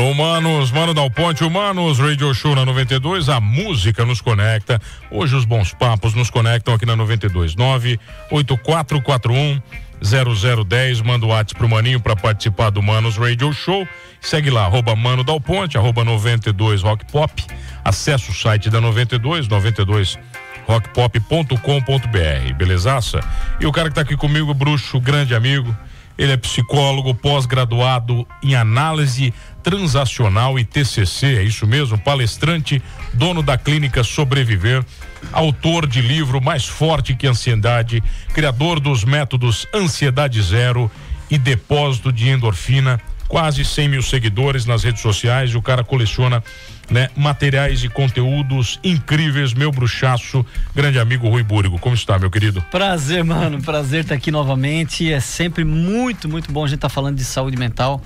Humanos, Mano Dal Ponte, Humanos, Radio Show na 92, a música nos conecta. Hoje os bons papos nos conectam aqui na 92, 984410010. Manda o WhatsApp pro Maninho para participar do Manos Radio Show. Segue lá, @Mano Dal Ponte, @92 Rock Pop. Acesse o site da 92rockpop.com.br, belezaça? E o cara que tá aqui comigo, Bruxo, grande amigo. Ele é psicólogo, pós-graduado em análise transacional e TCC, é isso mesmo, palestrante, dono da clínica Sobreviver, autor de livro Mais Forte que Ansiedade, criador dos métodos Ansiedade Zero e Depósito de Endorfina, quase 100 mil seguidores nas redes sociais, e o cara coleciona, né, materiais e conteúdos incríveis. Meu bruxaço, grande amigo Rui Búrigo, como está, meu querido? Prazer, mano, prazer estar aqui novamente. É sempre muito, muito bom a gente estar falando de saúde mental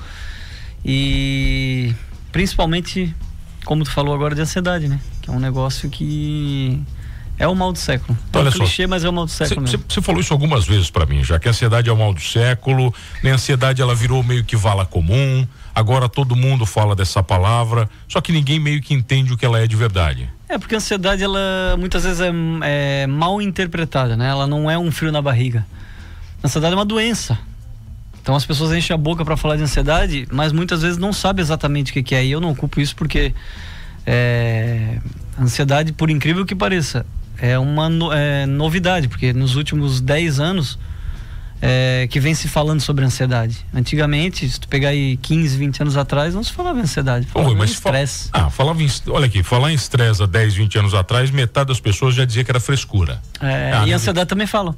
e principalmente, como tu falou agora, de ansiedade, né? Que é um negócio que é o mal do século. É um clichê, mas é o mal do século mesmo. Você falou isso algumas vezes pra mim, já que a ansiedade é o mal do século, né? A ansiedade ela virou meio que vala comum, agora todo mundo fala dessa palavra, só que ninguém meio que entende o que ela é de verdade. É, porque a ansiedade, ela muitas vezes é mal interpretada, né? Ela não é um frio na barriga. A ansiedade é uma doença. Então as pessoas enchem a boca pra falar de ansiedade, mas muitas vezes não sabem exatamente o que é, e eu não culpo isso porque a ansiedade, por incrível que pareça, é uma novidade, porque nos últimos 10 anos que vem se falando sobre ansiedade. Antigamente, se tu pegar aí 15, 20 anos atrás, não se falava em ansiedade, falava em estresse. Olha aqui, falar em estresse há 10, 20 anos atrás, metade das pessoas já dizia que era frescura. E ansiedade também fala.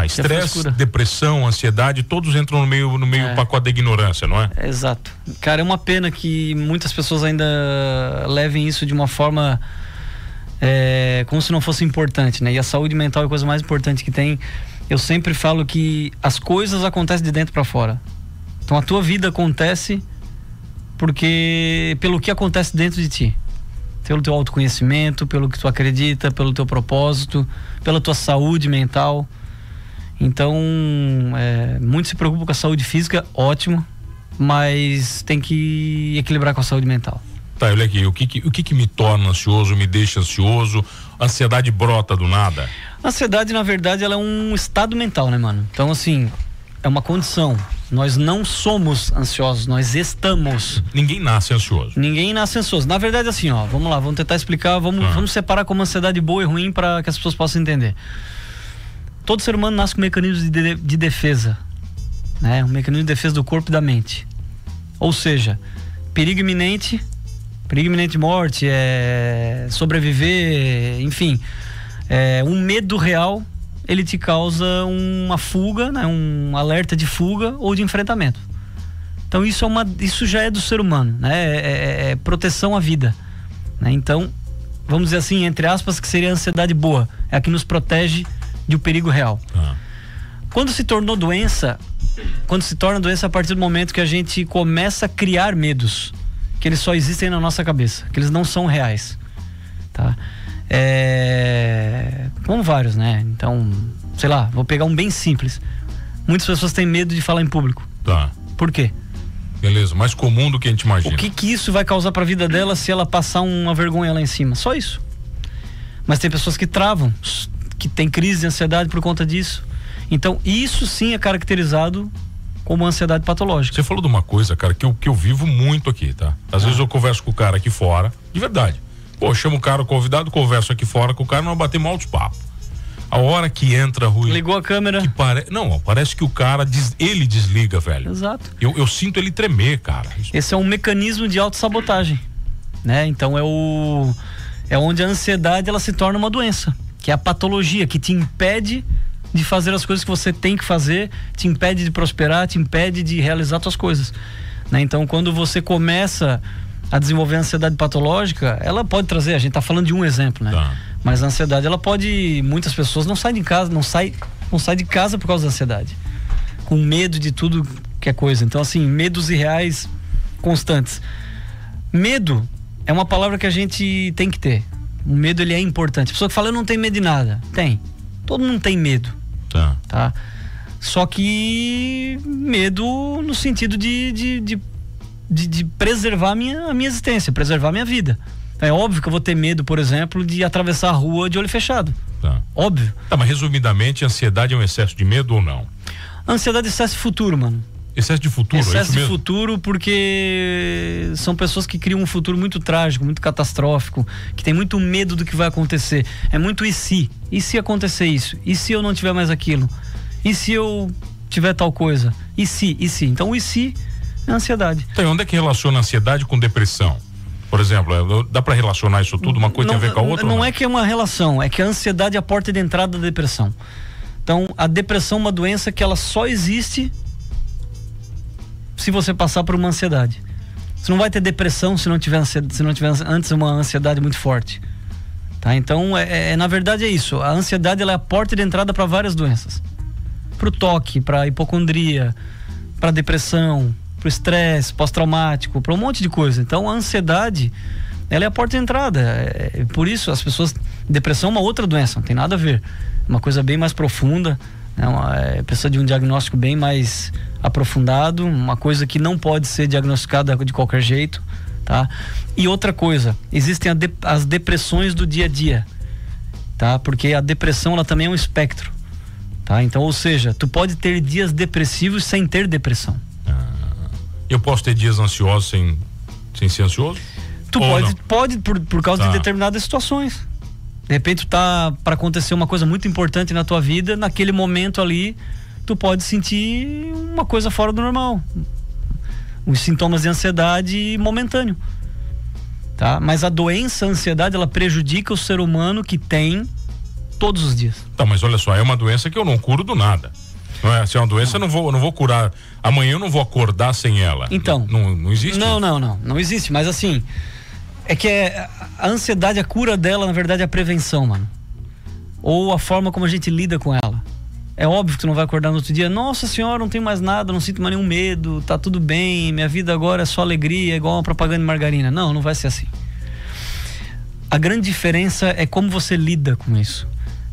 Estresse, depressão, ansiedade, todos entram no meio pacote da ignorância, não é? Exato. Cara, é uma pena que muitas pessoas ainda levem isso de uma forma como se não fosse importante, né? E a saúde mental é a coisa mais importante que tem. Eu sempre falo que as coisas acontecem de dentro para fora. Então a tua vida acontece pelo que acontece dentro de ti. Pelo teu autoconhecimento, pelo que tu acredita, pelo teu propósito, pela tua saúde mental. Então, muito se preocupa com a saúde física, ótimo, mas tem que equilibrar com a saúde mental. Tá, olha aqui, o que me torna ansioso, me deixa ansioso? A ansiedade brota do nada? A ansiedade, na verdade, ela é um estado mental, né, mano? Então, assim, é uma condição. Nós não somos ansiosos, nós estamos. Ninguém nasce ansioso. Ninguém nasce ansioso. Na verdade, assim, ó, vamos lá, vamos tentar explicar, vamos separar como ansiedade boa e ruim para que as pessoas possam entender. Todo ser humano nasce com mecanismos de defesa, né? Um mecanismo de defesa do corpo e da mente. Ou seja, perigo iminente de morte, sobreviver, enfim, um medo real, ele te causa uma fuga, né? Um alerta de fuga ou de enfrentamento. Então isso já é do ser humano, né? É proteção à vida, né? Então, vamos dizer assim, entre aspas, que seria a ansiedade boa, é a que nos protege de um perigo real. Quando se torna doença a partir do momento que a gente começa a criar medos, que eles só existem na nossa cabeça, que eles não são reais, tá? Como vários, né? Então, sei lá, vou pegar um bem simples. Muitas pessoas têm medo de falar em público. Tá. Por quê? Beleza, mais comum do que a gente imagina. O que isso vai causar pra vida dela se ela passar uma vergonha lá em cima? Só isso. Mas tem pessoas que travam, que tem crise de ansiedade por conta disso. Então, isso sim é caracterizado como ansiedade patológica. Você falou de uma coisa, cara, que eu vivo muito aqui, tá? Às vezes eu converso com o cara aqui fora, de verdade. Pô, chamo o cara, o convidado, converso aqui fora com o cara, nós batemos altos papos. A hora que entra, Rui... Ligou a câmera. Parece que o cara, ele desliga, velho. Exato. Eu sinto ele tremer, cara. Esse é um mecanismo de autossabotagem, né? Então é onde a ansiedade, ela se torna uma doença, que é a patologia, que te impede de fazer as coisas que você tem que fazer, te impede de prosperar, te impede de realizar suas coisas, né? Então, quando você começa a desenvolver a ansiedade patológica, ela pode trazer, a gente tá falando de um exemplo, né? Tá. Mas a ansiedade, ela pode, muitas pessoas não saem de casa, não saem de casa por causa da ansiedade, com medo de tudo que é coisa. Então, assim, medos irreais constantes. Medo é uma palavra que a gente tem que ter. O medo, ele é importante. A pessoa que fala, eu não tenho medo de nada. Tem. Todo mundo tem medo. Tá? Só que medo no sentido de de preservar a minha existência, preservar a minha vida. É óbvio que eu vou ter medo, por exemplo, de atravessar a rua de olho fechado. Tá. Óbvio. Tá, mas resumidamente, a ansiedade é um excesso de medo ou não? A ansiedade é excesso de futuro, mano. Excesso de futuro, excesso é isso de mesmo? futuro, porque são pessoas que criam um futuro muito trágico, muito catastrófico, que tem muito medo do que vai acontecer. É muito e se? E se acontecer isso? E se eu não tiver mais aquilo? E se eu tiver tal coisa? E se? E se? Então o e se é ansiedade. Então, onde é que relaciona a ansiedade com depressão? Por exemplo, dá para relacionar isso tudo? Uma coisa tem a ver com a outra? Não é que é uma relação, é que a ansiedade é a porta de entrada da depressão. Então, a depressão é uma doença que ela só existe se você passar por uma ansiedade. Você não vai ter depressão se não tiver antes uma ansiedade muito forte. Tá? Então, na verdade é isso. A ansiedade ela é a porta de entrada para várias doenças. Para o toque, para a para a depressão, para o estresse pós-traumático, para um monte de coisa. Então a ansiedade, ela é a porta de entrada. Por isso as pessoas, depressão é uma outra doença, não tem nada a ver, uma coisa bem mais profunda, né? Precisa de um diagnóstico bem mais aprofundado, uma coisa que não pode ser diagnosticada de qualquer jeito, tá? E outra coisa, existem as depressões do dia a dia, tá? Porque a depressão ela também é um espectro, tá? Então, ou seja, tu pode ter dias depressivos sem ter depressão. Eu posso ter dias ansiosos sem ser ansioso? Tu pode por causa de determinadas situações. De repente tá para acontecer uma coisa muito importante na tua vida, naquele momento ali, tu pode sentir uma coisa fora do normal. Os sintomas de ansiedade momentâneo. Tá? Mas a doença, a ansiedade, ela prejudica o ser humano que tem todos os dias. Tá, mas olha só, é uma doença que eu não curo do nada. Não é? Se é uma doença, eu não vou curar. Amanhã eu não vou acordar sem ela. Então. Não existe? Não existe. Mas assim, é que a ansiedade, a cura dela, na verdade, é a prevenção, mano. Ou a forma como a gente lida com ela. É óbvio que tu não vai acordar no outro dia, nossa senhora, não tenho mais nada, não sinto mais nenhum medo, tá tudo bem, minha vida agora é só alegria, é igual uma propaganda de margarina. Não vai ser assim. A grande diferença é como você lida com isso.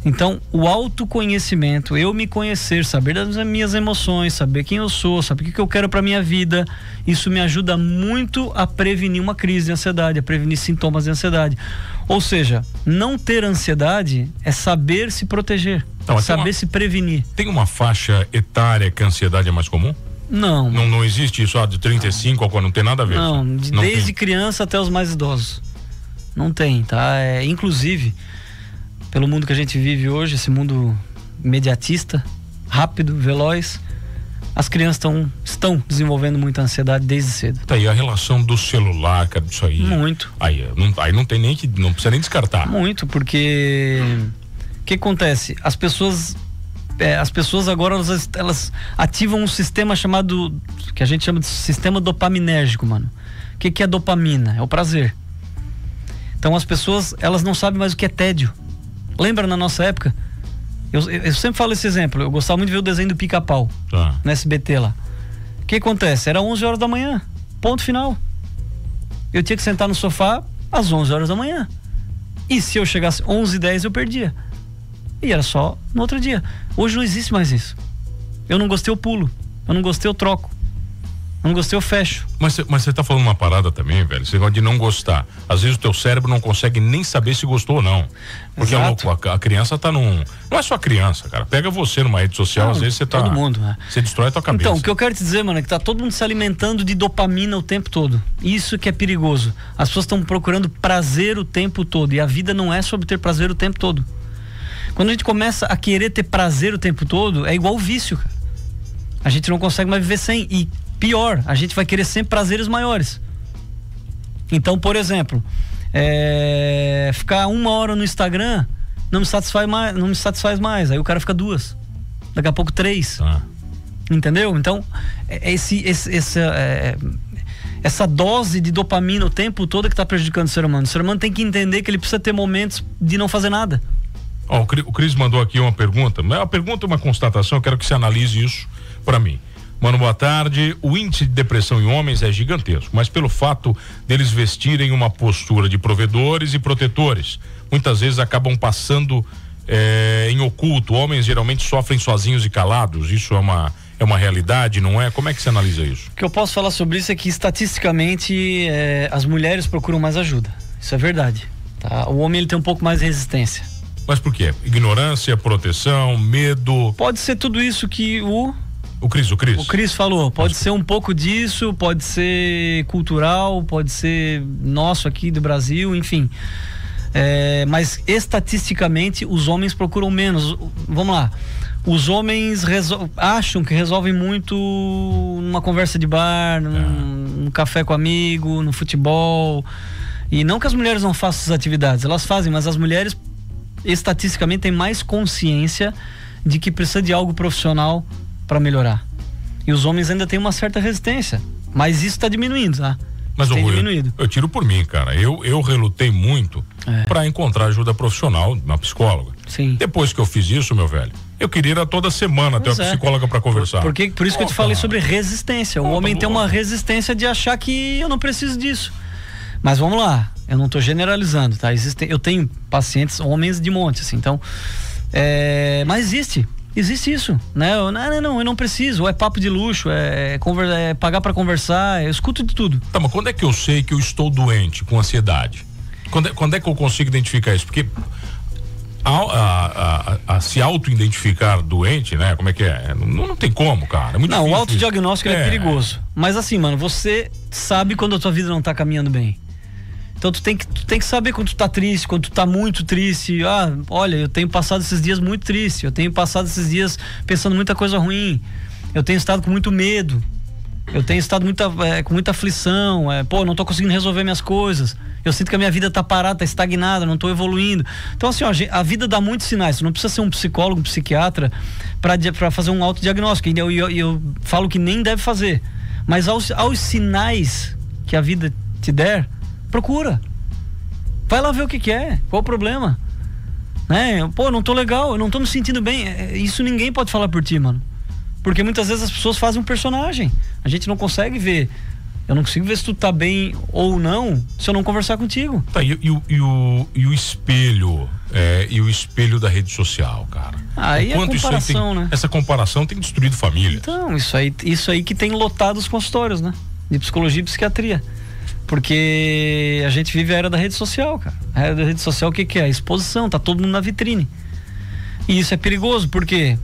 Então, o autoconhecimento, eu me conhecer, saber das minhas emoções, saber quem eu sou, saber o que eu quero pra minha vida, isso me ajuda muito a prevenir uma crise de ansiedade, a prevenir sintomas de ansiedade. Ou seja, não ter ansiedade é saber se proteger, saber se prevenir. Tem uma faixa etária que a ansiedade é mais comum? Não. Não existe isso, de 35 a 40, não tem nada a ver. Não, desde criança até os mais idosos. Não tem, tá? Inclusive, pelo mundo que a gente vive hoje, esse mundo imediatista, rápido, veloz, as crianças estão desenvolvendo muita ansiedade desde cedo. Tá aí a relação do celular, cara, disso aí. Muito. Aí não tem nem não precisa nem descartar. Muito, porque o que acontece? As pessoas agora elas ativam um sistema chamado, que a gente chama de sistema dopaminérgico, mano. O que é dopamina? É o prazer. Então as pessoas, elas não sabem mais o que é tédio. Lembra na nossa época? Eu sempre falo esse exemplo. Eu gostava muito de ver o desenho do Pica-Pau no SBT lá. O que acontece? Era 11 horas da manhã, ponto final. Eu tinha que sentar no sofá às 11 horas da manhã. E se eu chegasse 11h10 eu perdia. E era só no outro dia. Hoje não existe mais isso. Eu não gostei, eu pulo. Eu não gostei, eu troco. Eu não gostei, eu fecho. Mas você tá falando uma parada também, velho. Você gosta de não gostar. Às vezes o teu cérebro não consegue nem saber se gostou ou não. Porque a criança tá num... Não é só a criança, cara. Pega você numa rede social, não, às vezes você tá... Todo mundo, né? Você destrói a tua cabeça. Então, o que eu quero te dizer, mano, é que tá todo mundo se alimentando de dopamina o tempo todo. Isso que é perigoso. As pessoas estão procurando prazer o tempo todo. E a vida não é sobre ter prazer o tempo todo. Quando a gente começa a querer ter prazer o tempo todo, é igual o vício, cara. A gente não consegue mais viver sem. E pior, a gente vai querer sempre prazeres maiores. Então, por exemplo, ficar 1 hora no Instagram não me satisfaz mais. Aí o cara fica 2, daqui a pouco 3. Entendeu? Então, essa dose de dopamina o tempo todo que está prejudicando o ser humano. O ser humano tem que entender que ele precisa ter momentos de não fazer nada. O Cris mandou aqui uma pergunta. Uma pergunta, uma constatação. Eu quero que você analise isso para mim. Mano, boa tarde. O índice de depressão em homens é gigantesco, mas pelo fato deles vestirem uma postura de provedores e protetores, muitas vezes acabam passando em oculto. Homens geralmente sofrem sozinhos e calados. Isso é É uma realidade, não é? Como é que você analisa isso? O que eu posso falar sobre isso é que estatisticamente as mulheres procuram mais ajuda. Isso é verdade. Tá? O homem ele tem um pouco mais de resistência. Mas por quê? Ignorância, proteção, medo? Pode ser tudo isso que o Cris falou. Pode ser um pouco disso, pode ser cultural, pode ser nosso aqui do Brasil, enfim. Mas estatisticamente os homens procuram menos. Vamos lá. Os homens acham que resolvem muito numa conversa de bar, num café com amigo, no futebol. E não que as mulheres não façam essas atividades, elas fazem, mas as mulheres estatisticamente têm mais consciência de que precisa de algo profissional para melhorar. E os homens ainda têm uma certa resistência, mas isso está diminuindo, tá? Mas eu tiro por mim, cara. Eu relutei muito para encontrar ajuda profissional na psicóloga. Sim. Depois que eu fiz isso, meu velho, eu queria ir toda semana ter uma psicóloga para conversar. Por isso que eu te falei sobre resistência. O homem tem uma resistência de achar que eu não preciso disso. Mas vamos lá, eu não estou generalizando, tá? Eu tenho pacientes, homens de monte, assim, então. Mas existe isso, né? Eu não preciso, ou é papo de luxo, é pagar para conversar, eu escuto de tudo. Tá, mas quando é que eu sei que eu estou doente com ansiedade? Quando é que eu consigo identificar isso? Porque a se auto-identificar doente, né? Como é que é? Não tem como, cara. É muito difícil. O autodiagnóstico é perigoso. Mas assim, mano, você sabe quando a tua vida não tá caminhando bem. Então tu tem que saber quando tu tá triste, quando tu tá muito triste. Olha, eu tenho passado esses dias muito triste, eu tenho passado esses dias pensando muita coisa ruim, eu tenho estado com muito medo, eu tenho estado com muita aflição, não tô conseguindo resolver minhas coisas, eu sinto que a minha vida tá parada, tá estagnada, não tô evoluindo. Então assim, a vida dá muitos sinais, tu não precisa ser um psicólogo, um psiquiatra pra fazer um autodiagnóstico, e eu falo que nem deve fazer, mas aos sinais que a vida te der, procura. Vai lá ver o que é. Qual o problema? Não tô legal, eu não tô me sentindo bem. Isso ninguém pode falar por ti, mano. Porque muitas vezes as pessoas fazem um personagem. A gente não consegue ver. Eu não consigo ver se tu tá bem ou não se eu não conversar contigo. Tá, e o espelho? E o espelho da rede social, cara. Aí é comparação, né? Essa comparação tem destruído famílias. Então, isso aí que tem lotado os consultórios, né? De psicologia e psiquiatria. Porque a gente vive a era da rede social, cara. A era da rede social, o que é? A exposição, tá todo mundo na vitrine. E isso é perigoso, porque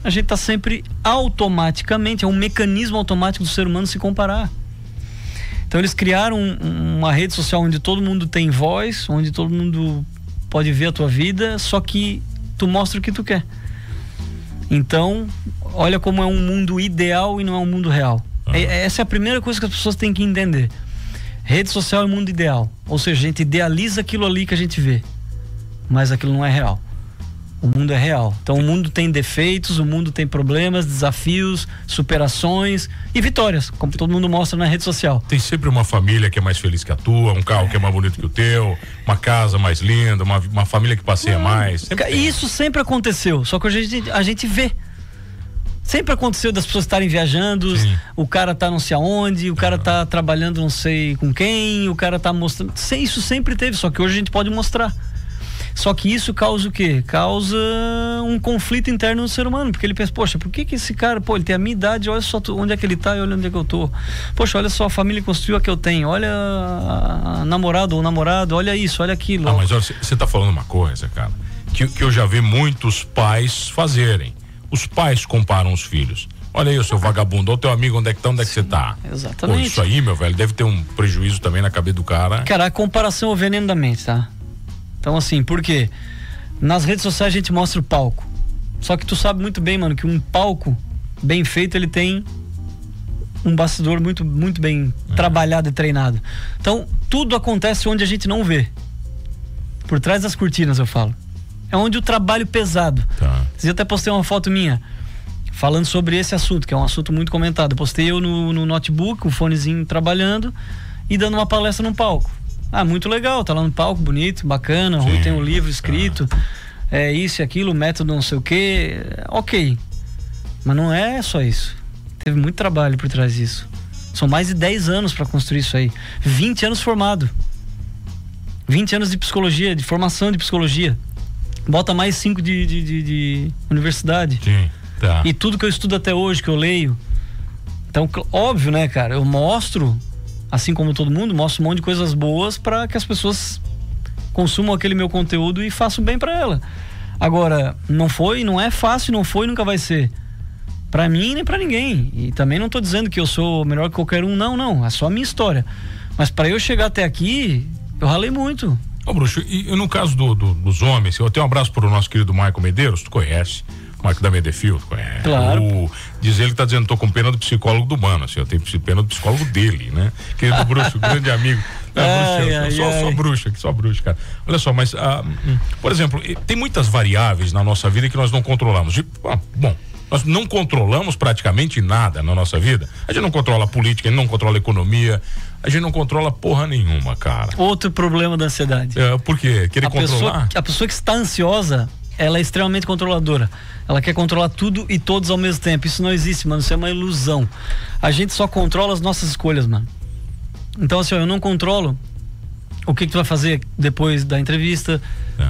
a gente tá sempre automaticamente, é um mecanismo automático do ser humano se comparar. Então eles criaram uma rede social onde todo mundo tem voz, onde todo mundo pode ver a tua vida, só que tu mostra o que tu quer. Então, olha como é um mundo ideal e não é um mundo real. Essa é a primeira coisa que as pessoas têm que entender. Rede social é o mundo ideal, ou seja, a gente idealiza aquilo ali que a gente vê, mas aquilo não é real. O mundo é real. Então o mundo tem defeitos, o mundo tem problemas, desafios, superações e vitórias, como todo mundo mostra na rede social. Tem sempre uma família que é mais feliz que a tua, um carro que é mais bonito que o teu, uma casa mais linda, uma família que passeia mais. Isso sempre aconteceu, só que hoje a gente vê. Sempre aconteceu das pessoas estarem viajando, o cara tá não sei aonde, o cara tá trabalhando não sei com quem, o cara tá mostrando. Isso sempre teve, só que hoje a gente pode mostrar. Só que isso causa o quê? Causa um conflito interno no ser humano, porque ele pensa, poxa, por que esse cara, ele tem a minha idade, olha só onde é que ele tá e olha onde é que eu tô. Poxa, olha só a família que construiu a que eu tenho, olha a namorada ou namorado, olha isso, olha aquilo. Mas olha, você tá falando uma coisa, cara, que eu já vi muitos pais fazerem. Os pais comparam os filhos. Olha aí o seu vagabundo, olha o teu amigo, onde é que você tá? Exatamente. Isso aí, meu velho, deve ter um prejuízo também na cabeça do cara. Cara, a comparação é o veneno da mente, tá? Então assim, por quê? Nas redes sociais a gente mostra o palco. Só que tu sabe muito bem, mano, que um palco bem feito, ele tem um bastidor muito, muito bem trabalhado e treinado. Então, tudo acontece onde a gente não vê. Por trás das cortinas, eu falo. É onde o trabalho pesado. Eu até postei uma foto minha falando sobre esse assunto, que é um assunto muito comentado. Eu postei eu no notebook, com o fonezinho trabalhando e dando uma palestra num palco. Muito legal, tá lá no palco, bonito, bacana, tem um livro escrito, isso e aquilo, método não sei o quê, ok. Mas não é só isso. Teve muito trabalho por trás disso. São mais de 10 anos para construir isso aí. 20 anos formado. 20 anos de psicologia, de formação de psicologia. Bota mais 5 de universidade. Sim. Tá. E tudo que eu estudo até hoje, que eu leio. Então, óbvio, né, cara? Eu mostro, assim como todo mundo, mostro um monte de coisas boas para que as pessoas consumam aquele meu conteúdo e façam bem para ela. Agora, não é fácil, não foi e nunca vai ser. Pra mim, nem pra ninguém. E também não tô dizendo que eu sou melhor que qualquer um, não. É só a minha história. Mas pra eu chegar até aqui, eu ralei muito. Ô, Bruxo, e no caso dos homens, eu tenho um abraço pro nosso querido Maico Medeiros, tu conhece? Maico da Medefil, tu conhece? Claro. Diz ele que tá dizendo, tô com pena do psicólogo do Mano, assim, eu tenho pena do psicólogo dele, né? Querido Bruxo, grande amigo. Só bruxo, cara. Olha só, mas, por exemplo, tem muitas variáveis na nossa vida que nós não controlamos. Bom, nós não controlamos praticamente nada na nossa vida. A gente não controla a política, a gente não controla a economia, a gente não controla porra nenhuma, cara. Outro problema da ansiedade. Por quê? Querer controlar? A pessoa que está ansiosa, ela é extremamente controladora. Ela quer controlar tudo e todos ao mesmo tempo. Isso não existe, mano. Isso é uma ilusão. A gente só controla as nossas escolhas, mano. Então, assim, eu não controlo o que tu vai fazer depois da entrevista,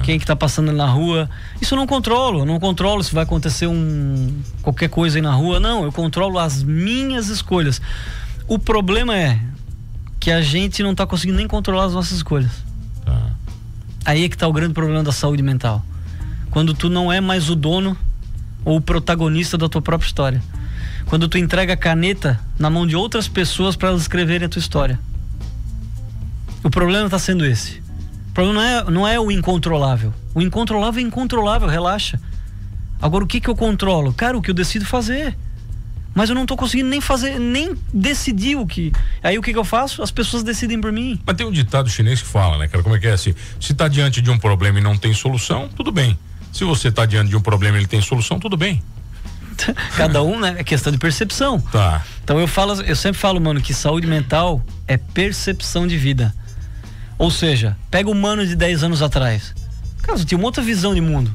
quem que tá passando na rua. Isso eu não controlo se vai acontecer qualquer coisa aí na rua. Não, eu controlo as minhas escolhas. O problema é que a gente não tá conseguindo nem controlar as nossas escolhas. Aí é que tá o grande problema da saúde mental. Quando tu não é mais o dono ou o protagonista da tua própria história. Quando tu entrega a caneta na mão de outras pessoas para elas escreverem a tua história. O problema está sendo esse. O problema não é o incontrolável. O incontrolável é incontrolável, relaxa. Agora, o que eu controlo? Cara, o que eu decido fazer. Mas eu não tô conseguindo nem decidir o que. Aí o que eu faço? As pessoas decidem por mim. Mas tem um ditado chinês que fala, né, cara? Como é que é assim? Se tá diante de um problema e não tem solução, tudo bem. Se você tá diante de um problema e ele tem solução, tudo bem. Cada um, né? É questão de percepção. Tá. Então eu sempre falo, mano, que saúde mental é percepção de vida. Ou seja, pega o Mano de 10 anos atrás. Cara, você tinha uma outra visão de mundo.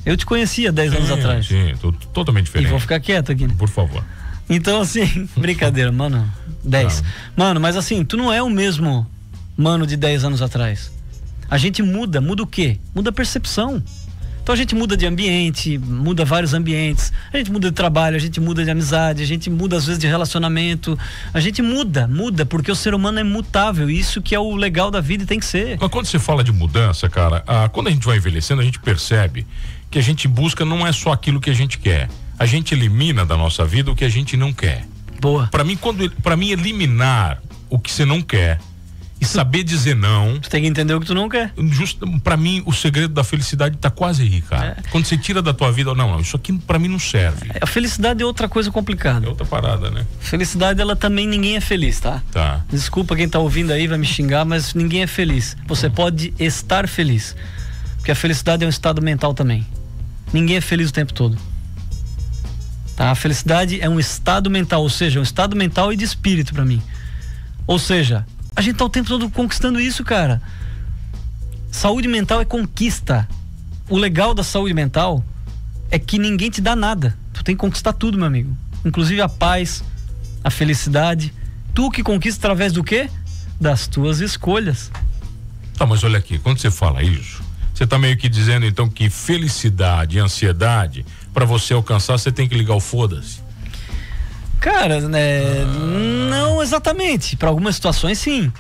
Eu te conhecia 10 anos atrás. Sim, totalmente diferente. E vou ficar quieto aqui, né? Por favor. Então, assim, brincadeira, mano. 10. Mano, mas assim, tu não é o mesmo Mano de 10 anos atrás. A gente muda o quê? Muda a percepção. Então a gente muda de ambiente, muda vários ambientes, a gente muda de trabalho, a gente muda de amizade, a gente muda às vezes de relacionamento, a gente muda, porque o ser humano é mutável, isso que é o legal da vida e tem que ser. Mas quando você fala de mudança, cara, quando a gente vai envelhecendo, a gente percebe que a gente busca não é só aquilo que a gente quer, a gente elimina da nossa vida o que a gente não quer. Boa. Pra mim eliminar o que você não quer e saber dizer não. Você tem que entender o que tu não quer. Pra mim, o segredo da felicidade tá quase aí, cara. Quando você tira da tua vida, não, isso aqui pra mim não serve. A felicidade é outra coisa complicada. É outra parada, né? Felicidade, ela também, ninguém é feliz, tá? Tá. Desculpa quem tá ouvindo aí, vai me xingar, mas ninguém é feliz. Você pode estar feliz. Porque a felicidade é um estado mental também. Ninguém é feliz o tempo todo. Tá? A felicidade é um estado mental, ou seja, um estado mental e de espírito pra mim. Ou seja, a gente tá o tempo todo conquistando isso, cara. Saúde mental é conquista. O legal da saúde mental é que ninguém te dá nada. Tu tem que conquistar tudo, meu amigo. Inclusive a paz, a felicidade. Tu que conquista através do quê? Das tuas escolhas. Tá, mas olha aqui, quando você fala isso, você tá meio que dizendo então que felicidade e ansiedade, pra você alcançar, você tem que ligar o foda-se. Cara, não exatamente. Para algumas situações, sim.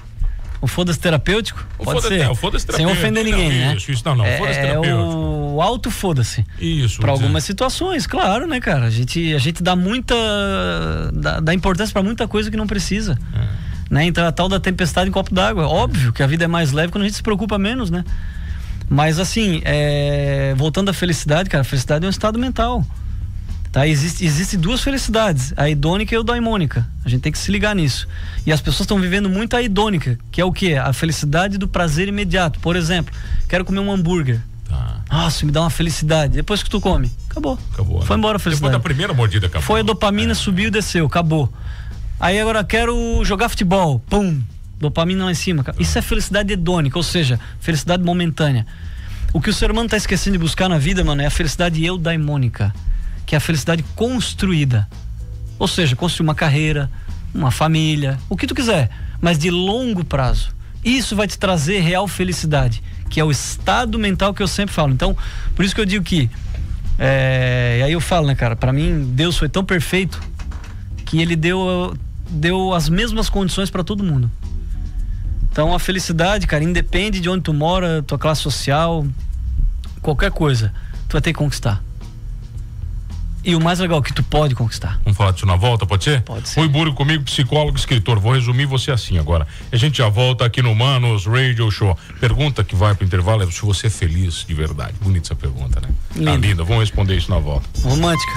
O foda-se terapêutico pode ser. O foda-se terapêutico. Sem ofender ninguém, né? Isso, não. Foda-se terapêutico. O auto foda-se. Isso. Para algumas situações, claro, né, cara? A gente dá dá importância para muita coisa que não precisa. Né? Então a tal da tempestade em copo d'água. Óbvio que a vida é mais leve quando a gente se preocupa menos, né? Mas assim, voltando à felicidade, cara, a felicidade é um estado mental. Tá? Existem duas felicidades, a hedônica e a eudaimônica. A gente tem que se ligar nisso. E as pessoas estão vivendo muito a hedônica, que é o quê? A felicidade do prazer imediato. Por exemplo, quero comer um hambúrguer. Tá. Nossa, me dá uma felicidade. Depois que tu come, acabou. Foi embora a felicidade. Depois da primeira mordida, acabou. Foi a dopamina, subiu e desceu, acabou. Aí agora quero jogar futebol, pum, dopamina lá em cima. Isso é felicidade hedônica, ou seja, felicidade momentânea. O que o ser humano está esquecendo de buscar na vida, mano, é a felicidade eudaimônica, que é a felicidade construída. Ou seja, construir uma carreira, uma família, o que tu quiser, mas de longo prazo. Isso vai te trazer real felicidade, que é o estado mental que eu sempre falo. Então, por isso que eu digo que E aí eu falo, né, cara, pra mim Deus foi tão perfeito que ele deu as mesmas condições pra todo mundo. Então a felicidade, cara, independe de onde tu mora, tua classe social, qualquer coisa, tu vai ter que conquistar. E o mais legal, que tu pode conquistar. Vamos falar disso na volta, pode ser? Pode ser. Rui Búrigo comigo, psicólogo, escritor. Vou resumir você assim agora. A gente já volta aqui no Manos Radio Show. Pergunta que vai pro intervalo é se você é feliz de verdade. Bonita essa pergunta, né? Linda. Tá linda. Vamos responder isso na volta. Romântica.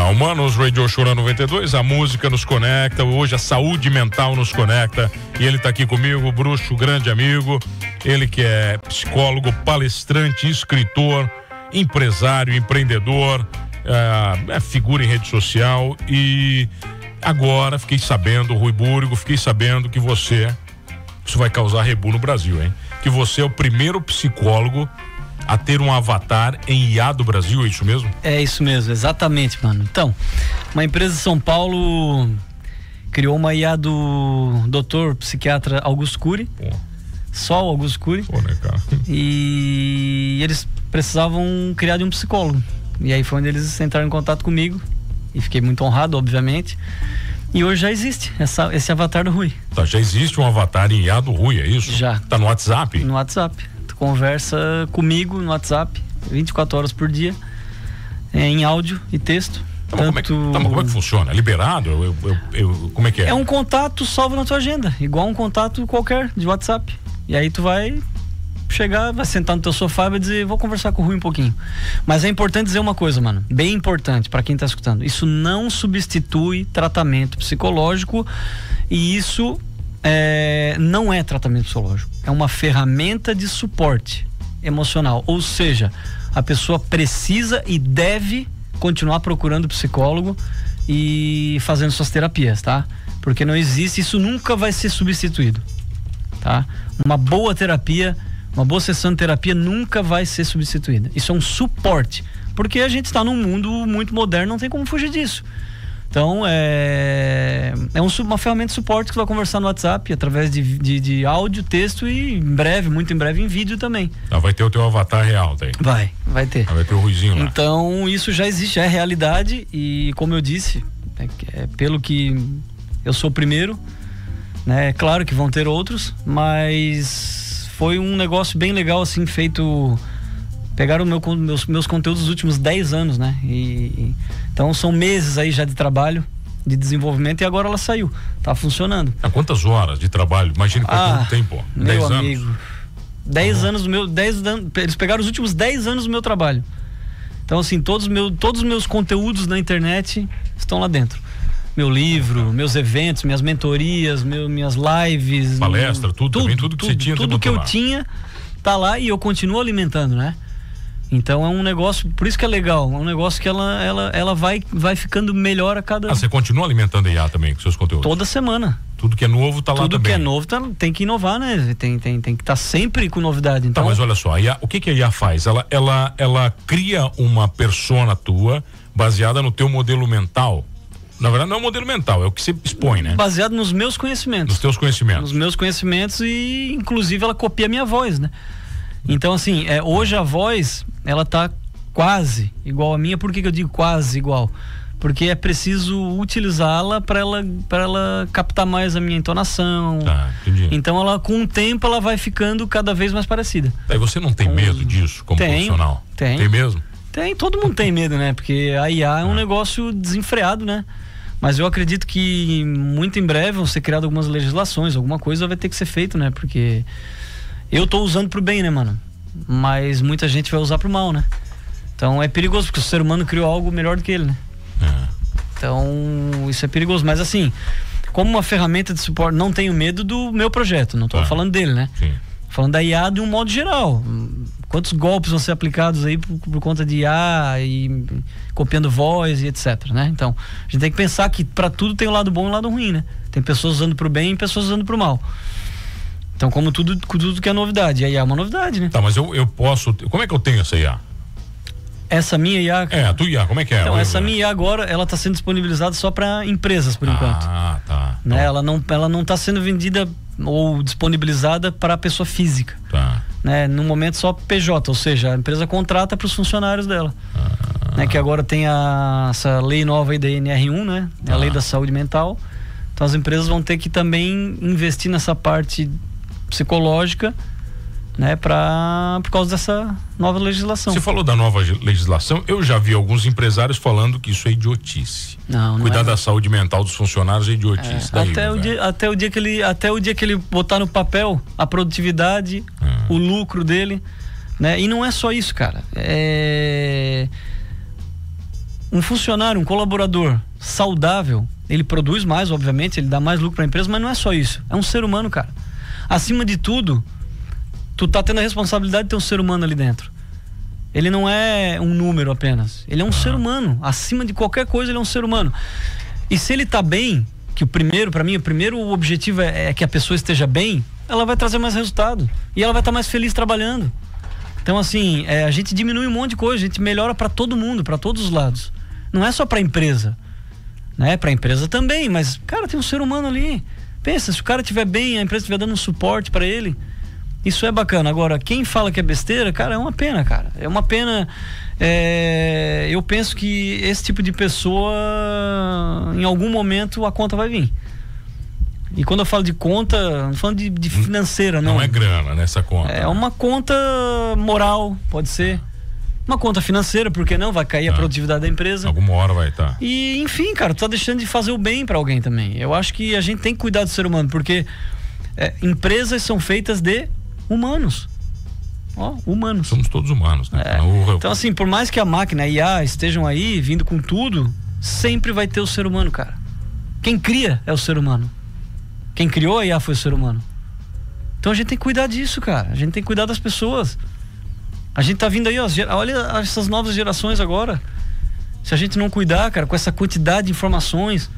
O Manos Radio Show na 92, a música nos conecta, hoje a saúde mental nos conecta, e ele tá aqui comigo, o Bruxo, grande amigo, ele que é psicólogo, palestrante, escritor, empresário, empreendedor, figura em rede social, e agora fiquei sabendo, Rui Búrigo, que isso vai causar rebu no Brasil, hein? Que você é o primeiro psicólogo a ter um avatar em IA do Brasil, é isso mesmo? É isso mesmo, exatamente, mano. Então, uma empresa de São Paulo criou uma IA do doutor psiquiatra Augusto Cury. Pô. Só o Augusto Cury. Pô, né, cara? E eles precisavam criar de um psicólogo. E aí foi onde eles entraram em contato comigo. E fiquei muito honrado, obviamente. E hoje já existe esse avatar do Rui. Tá, já existe um avatar em IA do Rui, é isso? Já. Tá no WhatsApp? No WhatsApp. Tu conversa comigo no WhatsApp 24 horas por dia, em áudio e texto. Mas como é que funciona? É liberado? Como é que é? É um contato salvo na tua agenda, igual um contato qualquer de WhatsApp. E aí tu vai chegar, vai sentar no teu sofá e vai dizer, vou conversar com o Rui um pouquinho. Mas é importante dizer uma coisa, mano, bem importante pra quem tá escutando. Isso não substitui tratamento psicológico, e isso não é tratamento psicológico, é uma ferramenta de suporte emocional, ou seja, a pessoa precisa e deve continuar procurando psicólogo e fazendo suas terapias, tá? Porque não existe, isso nunca vai ser substituído, tá? Uma boa terapia, uma boa sessão de terapia nunca vai ser substituída. Isso é um suporte, porque a gente está num mundo muito moderno, não tem como fugir disso. Então, uma ferramenta de suporte que você vai conversar no WhatsApp através de áudio, texto e muito em breve em vídeo também. Vai ter o teu avatar real daí. Vai ter. Vai ter o Ruizinho lá. Então, isso já existe, é realidade, e como eu disse, pelo que eu sou o primeiro, né? É claro que vão ter outros, mas foi um negócio bem legal, assim, feito. Pegaram meus conteúdos dos últimos 10 anos, né? Então são meses aí já de trabalho, de desenvolvimento, e agora ela saiu. Tá funcionando. Há quantas horas de trabalho? Imagina quanto tempo? 10 anos? Amigo, 10 anos eles pegaram os últimos 10 anos do meu trabalho. Então, assim, todos os meus conteúdos na internet estão lá dentro. Meu livro, meus eventos, minhas mentorias, minhas lives. Palestra, tudo que você tinha. Tudo que eu tinha tá lá, e eu continuo alimentando, né? Então é um negócio, por isso que é legal, é um negócio que ela vai ficando melhor a cada... você continua alimentando a IA também com seus conteúdos? Toda semana. Tudo que é novo tá lá também. Tudo que é novo tem que inovar, né? Tem que estar sempre com novidade. Então... Tá, mas olha só, o que a IA faz? Ela cria uma persona tua baseada no teu modelo mental. Na verdade não é um modelo mental, é o que você expõe, né? Baseado nos meus conhecimentos. Nos teus conhecimentos. Nos meus conhecimentos, e inclusive ela copia a minha voz, né? Então, assim, hoje a voz, ela tá quase igual a minha. Por que eu digo quase igual? Porque é preciso utilizá-la para ela captar mais a minha entonação. Tá, entendi. Então, com o tempo, ela vai ficando cada vez mais parecida. E você não tem medo disso como profissional? Tem mesmo? Tem, todo mundo tem medo, né? Porque a IA é um negócio desenfreado, né? Mas eu acredito que muito em breve vão ser criadas algumas legislações, alguma coisa vai ter que ser feito, né? Porque eu tô usando pro bem, né, mano? Mas muita gente vai usar pro mal, né? Então é perigoso, porque o ser humano criou algo melhor do que ele, né? Então isso é perigoso. Mas assim, como uma ferramenta de suporte, não tenho medo do meu projeto, não tô falando dele, né? Sim. Falando da IA de um modo geral. Quantos golpes vão ser aplicados aí por conta de IA e copiando voz e etc, né? Então, a gente tem que pensar que pra tudo tem o lado bom e o lado ruim, né? Tem pessoas usando pro bem e pessoas usando pro mal. Então, como tudo que é novidade, a IA é uma novidade, né? Tá, mas eu posso... Como é que eu tenho essa IA? Essa minha IA... a tua IA, como é que é? Então, essa minha IA agora, ela tá sendo disponibilizada só para empresas, por enquanto. Tá. Né? Ela não tá sendo vendida ou disponibilizada para pessoa física. Tá. né? No momento só PJ, ou seja, a empresa contrata para os funcionários dela. Né? Que agora tem essa lei nova aí da NR1, né? A lei da saúde mental. Então as empresas vão ter que também investir nessa parte psicológica, né, por causa dessa nova legislação. Você falou da nova legislação, eu já vi alguns empresários falando que isso é idiotice. Não Cuidar é. da saúde mental dos funcionários é idiotice. Daí, até o dia que ele botar no papel a produtividade, o lucro dele, né? E não é só isso, cara. Um funcionário, um colaborador saudável, ele produz mais, obviamente, ele dá mais lucro para a empresa, mas não é só isso. É um ser humano, cara. Acima de tudo, tu tá tendo a responsabilidade de ter um ser humano ali dentro. Ele não é um número apenas. Ele é um ser humano. Acima de qualquer coisa, ele é um ser humano. E se ele tá bem, que para mim, o primeiro objetivo é que a pessoa esteja bem, ela vai trazer mais resultado. E ela vai estar mais feliz trabalhando. Então, assim, a gente diminui um monte de coisa, a gente melhora para todo mundo, para todos os lados. Não é só para a empresa, né? Para a empresa também, mas, cara, tem um ser humano ali. Pensa, se o cara estiver bem, a empresa estiver dando um suporte para ele, isso é bacana. Agora, quem fala que é besteira, cara, é uma pena, cara. É uma pena. Eu penso que esse tipo de pessoa, em algum momento, a conta vai vir. E quando eu falo de conta, não falando de financeira, não. Não é grana nessa conta. É uma conta moral, pode ser. Uma conta financeira, porque não? Vai cair a produtividade da empresa. Alguma hora vai estar. E, enfim, cara, tu tá deixando de fazer o bem pra alguém também. Eu acho que a gente tem que cuidar do ser humano, porque empresas são feitas de humanos. Humanos. Somos todos humanos, né? Então, assim, por mais que a máquina, a IA, estejam aí, vindo com tudo, sempre vai ter o ser humano, cara. Quem cria é o ser humano. Quem criou a IA foi o ser humano. Então a gente tem que cuidar disso, cara. A gente tem que cuidar das pessoas. A gente tá vindo aí, olha essas novas gerações agora. Se a gente não cuidar, cara, com essa quantidade de informações,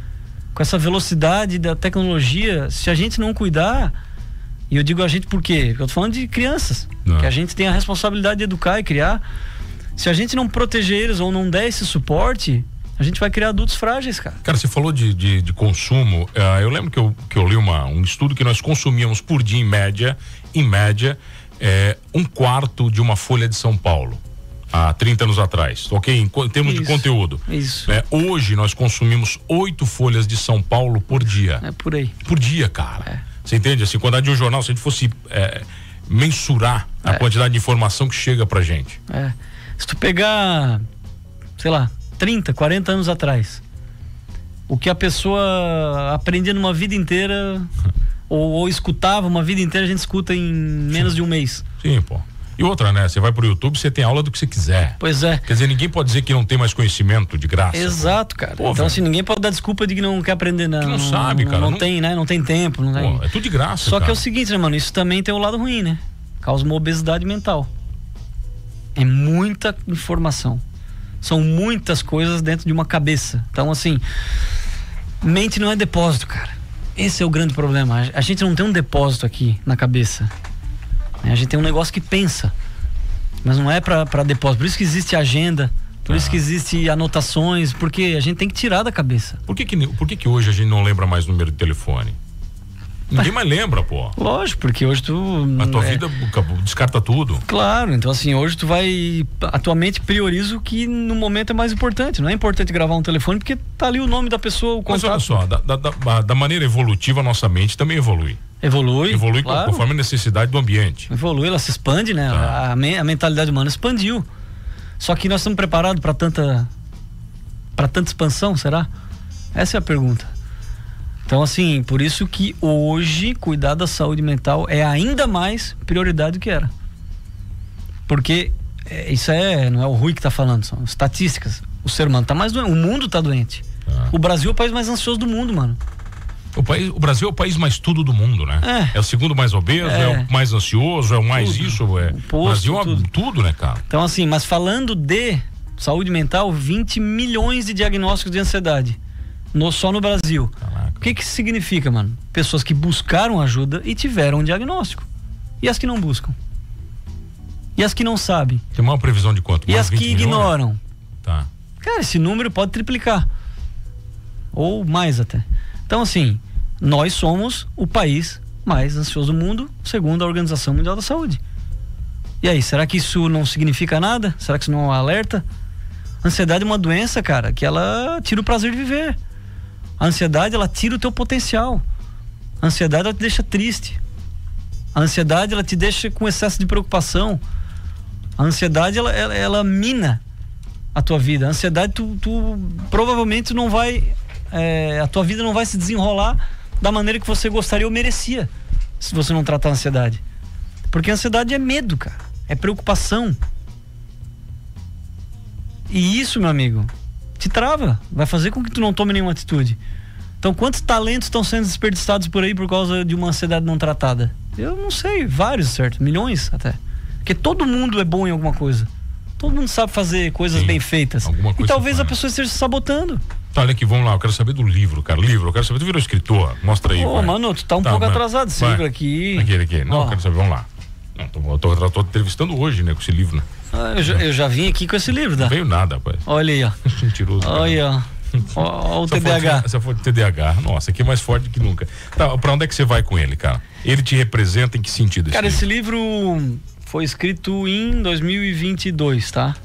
com essa velocidade da tecnologia, se a gente não cuidar, e eu digo a gente por quê? Porque eu tô falando de crianças, que a gente tem a responsabilidade de educar e criar. Se a gente não proteger eles ou não der esse suporte, a gente vai criar adultos frágeis, cara. Cara, você falou de consumo. Eu lembro que eu li um estudo que nós consumíamos por dia, em média, um quarto de uma Folha de São Paulo há 30 anos atrás, ok? Em termos de conteúdo. Isso. Hoje nós consumimos 8 folhas de São Paulo por dia. É por aí. Por dia, cara. Você entende? Assim, quantidade de um jornal, se a gente fosse mensurar a quantidade de informação que chega pra gente. Se tu pegar, sei lá, 30, 40 anos atrás, o que a pessoa aprendia numa vida inteira ou escutava uma vida inteira, a gente escuta em menos de um mês. Sim, pô. E outra, né? Você vai pro YouTube, você tem aula do que você quiser. Pois é. Quer dizer, ninguém pode dizer que não tem mais conhecimento de graça. Exato, cara. Pô, então, assim, ninguém pode dar desculpa de que não quer aprender, não. Que não sabe, cara. Não tem, né? Não tem tempo. Não tem. É tudo de graça, Só que é o seguinte, né, mano? Isso também tem o lado ruim, né? Causa uma obesidade mental. É muita informação. São muitas coisas dentro de uma cabeça. Então, assim, mente não é depósito, cara. Esse é o grande problema. A gente não tem um depósito aqui na cabeça. A gente tem um negócio que pensa, mas não é pra depósito. Por isso que existe agenda, por isso que existe anotações, porque a gente tem que tirar da cabeça. Por que hoje a gente não lembra mais o número de telefone? Ninguém mais lembra, pô. Lógico, porque hoje tu... A tua vida descarta tudo. Claro, então assim, hoje tu vai... A tua mente prioriza o que no momento é mais importante. Não é importante gravar um telefone porque tá ali o nome da pessoa, o contato. Mas olha só, da maneira evolutiva, a nossa mente também evolui. Evolui claro. Conforme a necessidade do ambiente. Evolui, ela se expande, né? A mentalidade humana expandiu. Só que nós estamos preparados para tanta expansão, será? Essa é a pergunta. Então, assim, por isso que hoje cuidar da saúde mental é ainda mais prioridade do que era. Porque isso não é o Rui que está falando, são estatísticas. O ser humano está mais doente, o mundo está doente. O Brasil é o país mais ansioso do mundo, mano. O Brasil é o país mais tudo do mundo, né? É o segundo mais obeso, é o mais ansioso, é o mais tudo. Isso. O Brasil é tudo, né, cara? Então, assim, mas falando de saúde mental, 20 milhões de diagnósticos de ansiedade. Só no Brasil. Caraca. O que isso significa, mano? Pessoas que buscaram ajuda e tiveram um diagnóstico. E as que não buscam? E as que não sabem? Tem uma previsão de quanto? E as que ignoram? Tá. Cara, esse número pode triplicar. Ou mais até. Então, assim, nós somos o país mais ansioso do mundo, segundo a Organização Mundial da Saúde. E aí, será que isso não significa nada? Será que isso não é um alerta? A ansiedade é uma doença, cara, que ela tira o prazer de viver. A ansiedade, ela tira o teu potencial. A ansiedade, ela te deixa triste. A ansiedade, ela te deixa com excesso de preocupação. A ansiedade, ela mina a tua vida. A ansiedade, tu provavelmente não vai... a tua vida não vai se desenrolar da maneira que você gostaria ou merecia, se você não tratar a ansiedade. Porque a ansiedade é medo, cara. É preocupação. E isso, meu amigo, te trava. Vai fazer com que tu não tome nenhuma atitude. Então, quantos talentos estão sendo desperdiçados por aí por causa de uma ansiedade não tratada? Eu não sei, vários, certo? Milhões até. Porque todo mundo é bom em alguma coisa. Todo mundo sabe fazer coisas bem feitas. E talvez a pessoa esteja se sabotando. Tá, olha aqui, vamos lá, eu quero saber do livro, cara. Livro, eu quero saber, tu virou escritor? Mostra aí. Mano, tu tá um pouco atrasado esse livro aqui. Aqui. Não, eu quero saber, vamos lá. Não, tô entrevistando hoje, né, com esse livro, né? Eu já vim aqui com esse livro, tá? Não veio nada, rapaz. Olha aí, ó. Mentiroso. Olha, ó o TDAH. Essa foi de TDAH. Nossa, aqui é mais forte que nunca. Tá, pra onde é que você vai com ele, cara? Ele te representa em que sentido? Cara, esse livro foi escrito em 2022, tá?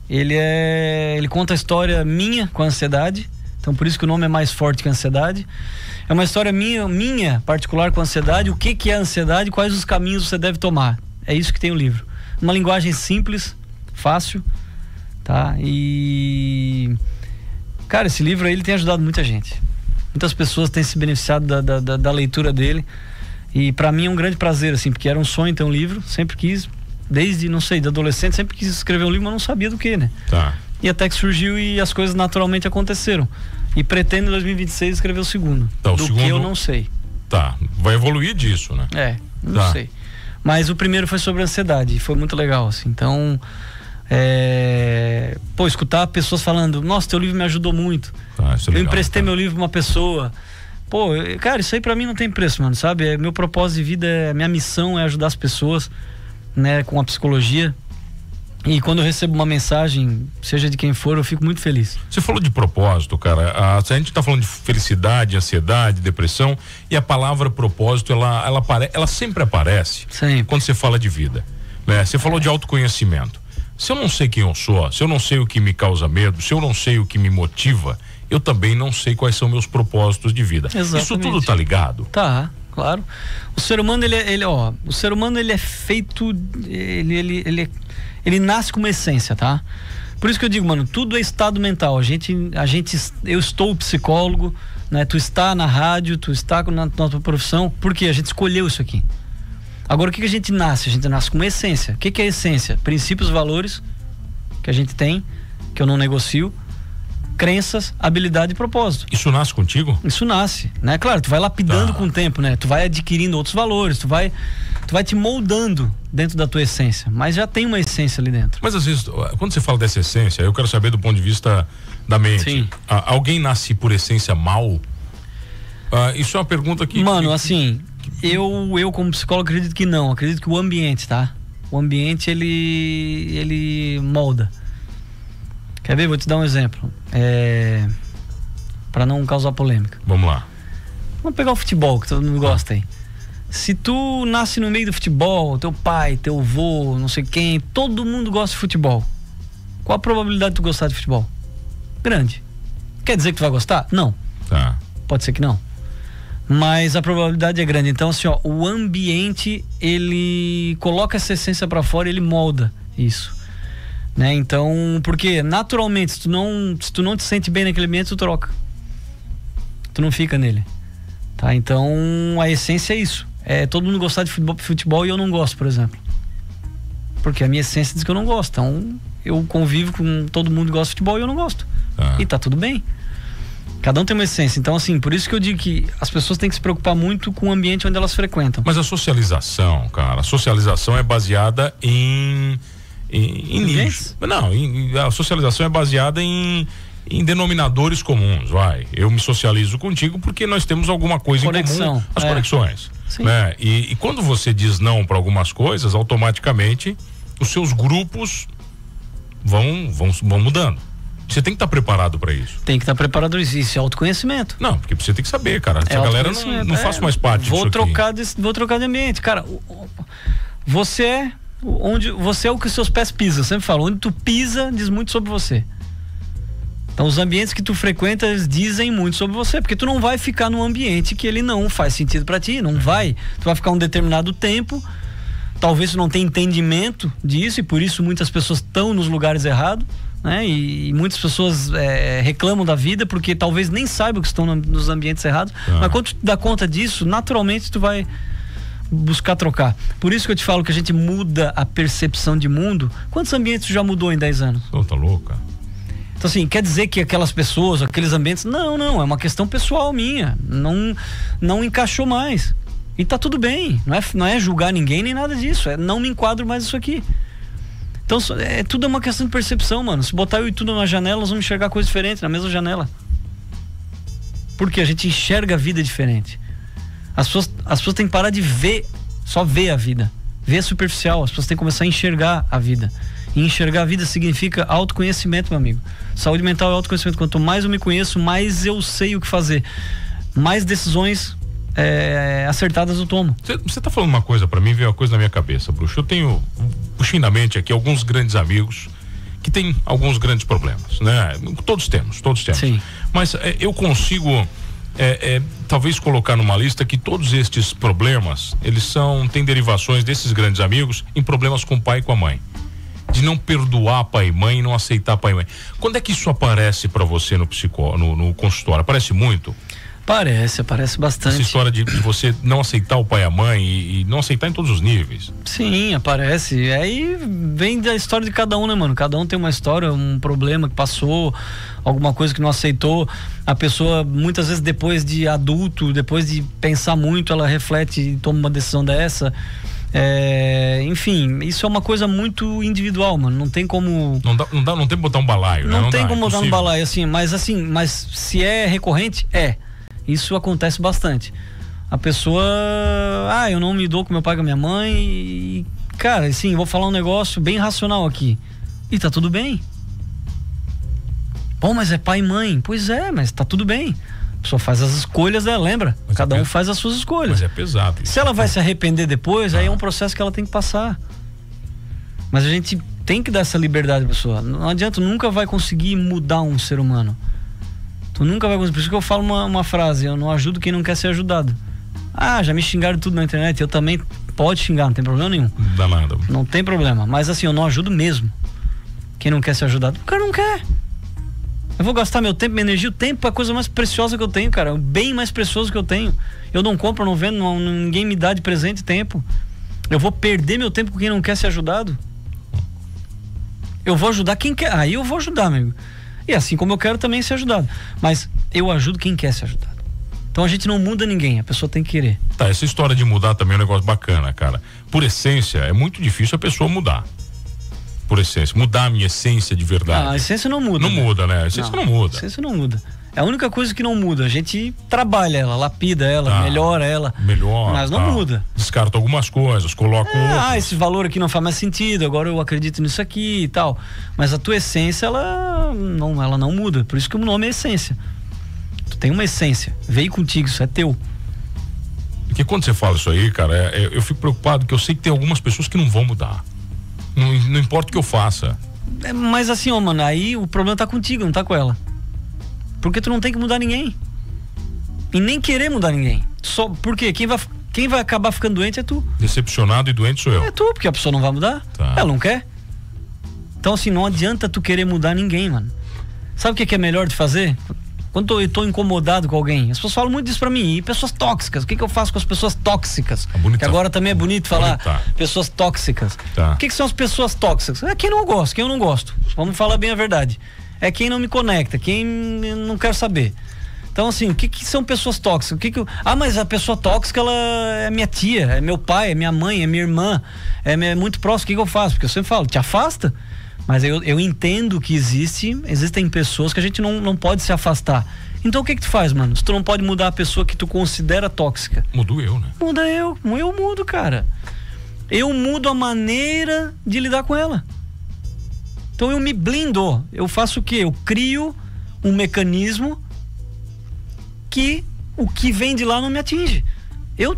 Ele conta a história minha com a ansiedade. Então por isso que o nome é mais forte que a ansiedade. É uma história minha particular com a ansiedade. O que é a ansiedade? Quais os caminhos você deve tomar? É isso que tem o livro. Uma linguagem simples, fácil, tá? E... cara, esse livro aí, ele tem ajudado muita gente. Muitas pessoas têm se beneficiado da leitura dele. E pra mim é um grande prazer, assim, porque era um sonho ter um livro. Sempre quis, desde, não sei, de adolescente, sempre quis escrever um livro, mas não sabia do que, né? Tá. E até que surgiu e as coisas naturalmente aconteceram. E pretendo em 2026 escrever o segundo. Tá, do que eu não sei. Tá, vai evoluir disso, né? Não sei. Mas o primeiro foi sobre ansiedade e foi muito legal, assim. Então, escutar pessoas falando, nossa, teu livro me ajudou muito. Tá, isso é legal, emprestei meu livro pra uma pessoa. Cara, isso aí pra mim não tem preço, mano, sabe? Meu propósito de vida, minha missão é ajudar as pessoas, né, com a psicologia. E quando eu recebo uma mensagem, seja de quem for, eu fico muito feliz. Você falou de propósito, cara. A gente tá falando de felicidade, ansiedade, depressão, e a palavra propósito, ela sempre aparece. Sempre. Quando você fala de vida, né? Você falou de autoconhecimento. Se eu não sei quem eu sou, se eu não sei o que me causa medo, se eu não sei o que me motiva, eu também não sei quais são meus propósitos de vida. Exatamente. Isso tudo tá ligado? Tá, claro. O ser humano, o ser humano, ele é feito, ele nasce com uma essência, tá? Por isso que eu digo, mano, tudo é estado mental. Eu estou psicólogo, né? Tu está na rádio, tu está na tua profissão, porque a gente escolheu isso aqui. Agora, o que a gente nasce? A gente nasce com uma essência. O que é a essência? Princípios, valores que a gente tem, que eu não negocio, crenças, habilidade e propósito. Isso nasce contigo? Isso nasce, né? Claro, tu vai lapidando com o tempo, né? Tu vai adquirindo outros valores, tu vai te moldando dentro da tua essência, mas já tem uma essência ali dentro. Mas às vezes, quando você fala dessa essência, eu quero saber do ponto de vista da mente. Sim. Alguém nasce por essência mal? Isso é uma pergunta que... Mano, assim, eu como psicólogo acredito que não. Acredito que o ambiente, tá? O ambiente, ele molda. Quer ver? Vou te dar um exemplo. Pra não causar polêmica. Vamos lá. Vamos pegar o futebol, que todo mundo gosta aí. Se tu nasce no meio do futebol, teu pai, teu avô, não sei quem, todo mundo gosta de futebol. Qual a probabilidade de tu gostar de futebol? Grande. Quer dizer que tu vai gostar? Não. Tá. Pode ser que não. Mas a probabilidade é grande. Então, assim, ó, o ambiente, ele coloca essa essência pra fora e ele molda isso. Né? Então, porque naturalmente, se tu não te sente bem naquele ambiente, tu troca. Tu não fica nele. Tá? Então, a essência é isso. Todo mundo gostar de futebol e eu não gosto, por exemplo. Porque a minha essência diz que eu não gosto. Então, eu convivo com todo mundo que gosta de futebol e eu não gosto. E tá tudo bem. Cada um tem uma essência. Então, assim, por isso que eu digo que as pessoas têm que se preocupar muito com o ambiente onde elas frequentam. Mas a socialização, cara, é baseada em nicho. Não, a socialização é baseada em denominadores comuns, vai. Eu me socializo contigo porque nós temos alguma coisa em comum, as conexões. Né? E quando você diz não para algumas coisas, automaticamente os seus grupos vão mudando. Você tem que estar preparado para isso. Tem que estar preparado, isso é autoconhecimento. Não, porque você tem que saber, cara. Essa galera não faz mais parte disso aqui. Vou trocar de ambiente. Cara, você onde você é o que os seus pés pisam. Eu sempre falo, onde tu pisa diz muito sobre você. Então os ambientes que tu frequenta, eles dizem muito sobre você, porque tu não vai ficar num ambiente que ele não faz sentido pra ti, não vai. Tu vai ficar um determinado tempo, talvez tu não tenha entendimento disso, e por isso muitas pessoas estão nos lugares errados, né? E muitas pessoas reclamam da vida porque talvez nem saibam que estão nos ambientes errados. Mas quando tu dá conta disso, naturalmente tu vai buscar trocar. Por isso que eu te falo que a gente muda a percepção de mundo. Quantos ambientes tu já mudou em 10 anos? Tá louca. Então assim, quer dizer que aquelas pessoas, aqueles ambientes, não, é uma questão pessoal minha, não encaixou mais, e tá tudo bem, não é julgar ninguém nem nada disso, não me enquadro mais isso aqui. Então tudo é uma questão de percepção, mano. Se botar eu e tudo na janela, nós vamos enxergar coisas diferentes na mesma janela, porque a gente enxerga a vida diferente. As pessoas têm que parar de só ver a vida, ver superficial. As pessoas têm que começar a enxergar a vida. E enxergar a vida significa autoconhecimento, meu amigo. Saúde mental é autoconhecimento. Quanto mais eu me conheço, mais eu sei o que fazer, mais decisões acertadas eu tomo. Você tá falando uma coisa pra mim, veio uma coisa na minha cabeça, bruxo. Eu tenho, puxando na mente aqui, alguns grandes amigos que têm alguns grandes problemas, né? Todos temos. Sim. Mas eu consigo talvez colocar numa lista que todos estes problemas, eles têm derivações desses grandes amigos em problemas com o pai e com a mãe. De não perdoar pai e mãe, não aceitar pai e mãe. Quando é que isso aparece pra você no consultório? Aparece muito? Aparece bastante. Essa história de você não aceitar o pai e a mãe e não aceitar em todos os níveis. Sim, aparece. Aí vem da história de cada um, né, mano? Cada um tem uma história, um problema que passou, alguma coisa que não aceitou. A pessoa, muitas vezes, depois de adulto, depois de pensar muito, ela reflete e toma uma decisão dessa. Enfim, isso é uma coisa muito individual, mano. Não tem como. Não tem como botar um balaio, né? Não tem como botar um balaio, mas se é recorrente, isso acontece bastante. A pessoa, eu não me dou com meu pai e com minha mãe, e, cara, assim, vou falar um negócio bem racional aqui. E tá tudo bem. Bom, mas é pai e mãe. Pois é, mas tá tudo bem. A pessoa faz as escolhas dela, lembra? Mas cada um faz as suas escolhas. Mas é pesado. Se ela vai se arrepender depois, aí é um processo que ela tem que passar. Mas a gente tem que dar essa liberdade à pessoa. Não adianta, nunca vai conseguir mudar um ser humano. Tu nunca vai conseguir. Por isso que eu falo uma frase: eu não ajudo quem não quer ser ajudado. Já me xingaram tudo na internet. Eu também, pode xingar, não tem problema nenhum. Não dá nada. Não tem problema. Mas assim, eu não ajudo mesmo quem não quer ser ajudado. O cara não quer. Eu vou gastar meu tempo, minha energia. O tempo é a coisa mais preciosa que eu tenho, cara. O bem mais precioso que eu tenho. Eu não compro, não vendo, ninguém me dá de presente tempo. Eu vou perder meu tempo com quem não quer ser ajudado? Eu vou ajudar quem quer. Aí eu vou ajudar, amigo. E assim como eu quero também ser ajudado. Mas eu ajudo quem quer ser ajudado. Então a gente não muda ninguém, a pessoa tem que querer. Tá, essa história de mudar também é um negócio bacana, cara. Por essência, é muito difícil a pessoa mudar. Por essência, mudar a minha essência de verdade. A essência não muda. Não muda, né? A essência não muda. A essência não muda. É a única coisa que não muda. A gente trabalha ela, lapida ela, melhora ela. Mas não muda. Descarta algumas coisas, coloca outras. Esse valor aqui não faz mais sentido, agora eu acredito nisso aqui e tal. Mas a tua essência, ela não muda. Por isso que o nome é essência. Tu tem uma essência, veio contigo, isso é teu. Porque quando você fala isso aí, cara, eu fico preocupado, que eu sei que tem algumas pessoas que não vão mudar. Não importa o que eu faça. Mas assim, mano, aí o problema tá contigo, não tá com ela. Porque tu não tem que mudar ninguém. E nem querer mudar ninguém. Só porque quem vai acabar ficando doente é tu. Decepcionado e doente sou eu. É tu, porque a pessoa não vai mudar. Tá. Ela não quer. Então assim, não adianta tu querer mudar ninguém, mano. Sabe o que é melhor de fazer? Quando eu tô incomodado com alguém, as pessoas falam muito disso pra mim. E pessoas tóxicas, o que eu faço com as pessoas tóxicas? Que agora também é bonito falar pessoas tóxicas. Tá. O que são as pessoas tóxicas? É quem não gosta, quem eu não gosto. Vamos falar bem a verdade. É quem não me conecta, quem não quer saber. Então assim, o que são pessoas tóxicas? Mas a pessoa tóxica, ela é minha tia, é meu pai, é minha mãe, é minha irmã, é muito próximo. O que eu faço? Porque eu sempre falo, te afasta. Mas eu entendo que existem pessoas que a gente não pode se afastar. Então o que tu faz, mano? Se tu não pode mudar a pessoa que tu considera tóxica, mudo eu, né? Muda eu mudo, cara. Eu mudo a maneira de lidar com ela. Então eu me blindo. Eu faço o quê? Eu crio um mecanismo que o que vem de lá não me atinge. Eu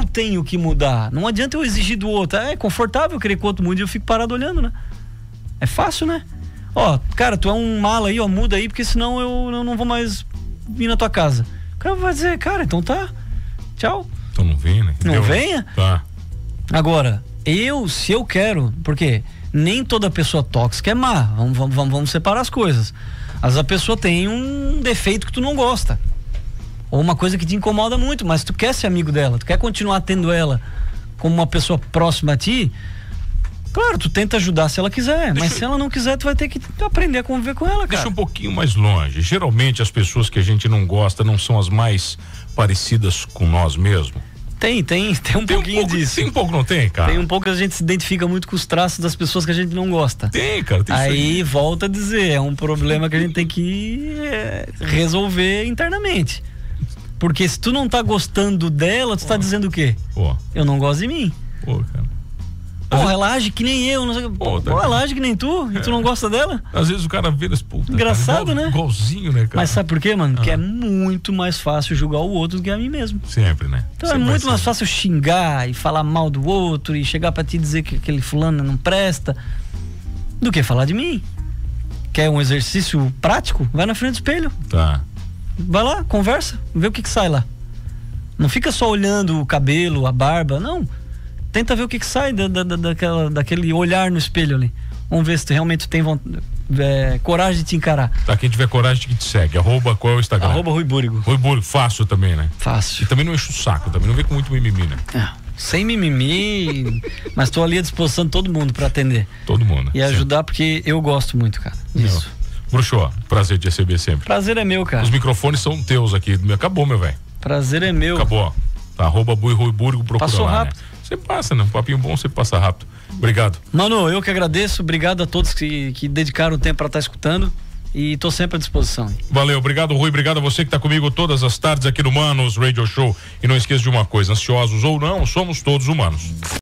tenho que mudar. Não adianta eu exigir do outro. É confortável querer que o outro mude e eu fico parado olhando, né? É fácil, né? Ó, cara, tu é um mala aí, ó, muda aí, porque senão eu não vou mais vir na tua casa. O cara vai dizer, cara, então tá. Tchau. Então não vem, né? Não venha? Tá. Agora, se eu quero, porque nem toda pessoa tóxica é má. Vamos separar as coisas. Às vezes a pessoa tem um defeito que tu não gosta. Ou uma coisa que te incomoda muito, mas tu quer ser amigo dela, tu quer continuar tendo ela como uma pessoa próxima a ti. Claro, tu tenta ajudar se ela quiser, mas se ela não quiser, tu vai ter que aprender a conviver com ela, cara. Deixa um pouquinho mais longe. Geralmente as pessoas que a gente não gosta não são as mais parecidas com nós mesmos. Tem um pouquinho disso. Tem um pouco, não tem, cara? Tem um pouco que a gente se identifica muito com os traços das pessoas que a gente não gosta. Tem, cara. Tem aí volta a dizer, é um problema que a gente tem que resolver internamente. Porque se tu não tá gostando dela, tu tá dizendo o quê? Eu não gosto de mim. Cara. Pô, ela age que nem eu, não sei. Pô, ela age que nem tu, e tu não gosta dela? Às vezes o cara vê as putas. Engraçado, cara, né? Igualzinho, né, cara? Mas sabe por quê, mano? Porque é muito mais fácil julgar o outro do que a mim mesmo. Sempre, né? Então sempre é muito mais fácil xingar e falar mal do outro e chegar pra ti dizer que aquele fulano não presta do que falar de mim. Quer um exercício prático? Vai na frente do espelho. Tá. Vai lá, conversa, vê o que sai lá. Não fica só olhando o cabelo, a barba, não. Tenta ver o que sai daquele olhar no espelho ali. Vamos ver se tu realmente tem coragem de te encarar. Tá, quem tiver coragem que te segue. Qual é o Instagram? Rui Búrigo. Rui Búrigo, fácil também, né? Fácil. E também não enche o saco, também não vem com muito mimimi, né? Sem mimimi, mas tô ali à disposição de todo mundo pra atender. Todo mundo. E ajudar, porque eu gosto muito, cara, disso. Bruxo, prazer te receber sempre. Prazer é meu, cara. Os microfones são teus aqui. Acabou, meu velho. Prazer é meu. Acabou. Tá, @Rui Búrigo, procura Passou lá, rápido. né? Você passa, né? Um papinho bom, você passa rápido. Obrigado. Mano, eu que agradeço. Obrigado a todos que dedicaram o tempo pra estar escutando. E tô sempre à disposição. Valeu, obrigado, Rui. Obrigado a você que tá comigo todas as tardes aqui no Manos Radio Show. E não esqueça de uma coisa: ansiosos ou não, somos todos humanos.